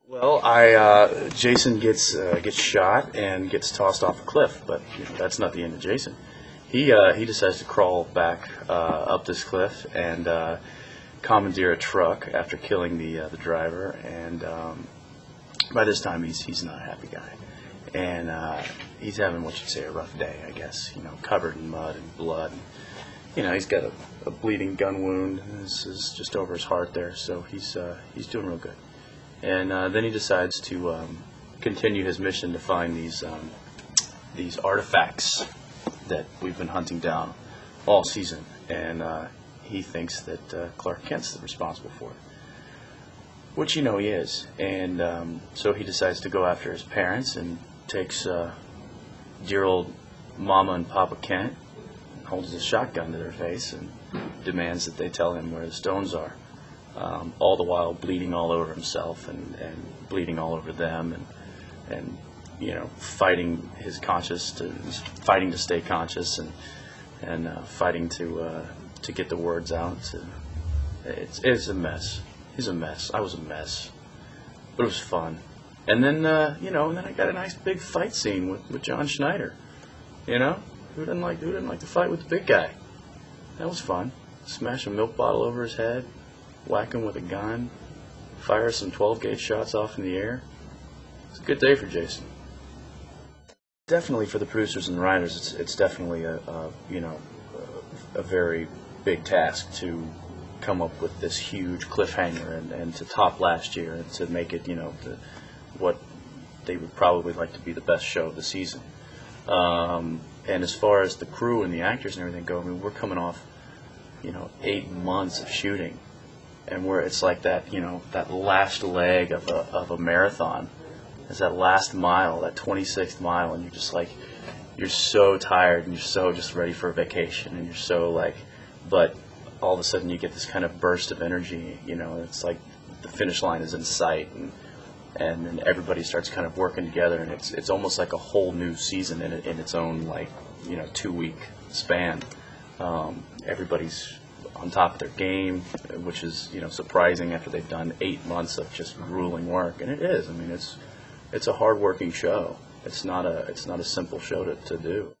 Well, Jason gets shot and gets tossed off a cliff, but that's not the end of Jason. He decides to crawl back up this cliff and commandeer a truck after killing the driver. And by this time, he's not a happy guy, and he's having what you'd say a rough day, I guess. Covered in mud and blood. He's got a bleeding gun wound. This is just over his heart there, so he's doing real good. And then he decides to continue his mission to find these artifacts that we've been hunting down all season. And he thinks that Clark Kent's responsible for it, which he is. And so he decides to go after his parents and takes dear old Mama and Papa Kent, holds a shotgun to their face, and demands that they tell him where the stones are. All the while bleeding all over himself and bleeding all over them, and fighting his fighting to stay conscious, and fighting to get the words out. It's a mess. He's a mess. I was a mess, but it was fun. And then and then I got a nice big fight scene with John Schneider. Who didn't like to fight with the big guy? That was fun. Smash a milk bottle over his head. Whack him with a gun, fire some 12-gauge shots off in the air. It's a good day for Jason. Definitely for the producers and writers, it's definitely a very big task to come up with this huge cliffhanger and to top last year and to make it what they would probably like to be the best show of the season. And as far as the crew and the actors and everything go, we're coming off 8 months of shooting. And where it's like that, that last leg of a marathon, is that last mile, that 26th mile, and you're so tired and you're so just ready for a vacation, and you're so but all of a sudden you get this kind of burst of energy, it's like the finish line is in sight, and then everybody starts kind of working together, and it's almost like a whole new season in its own 2-week span. Everybody's on top of their game, which is surprising after they've done 8 months of just grueling work, and it is. It's a hard-working show. It's not a simple show to do.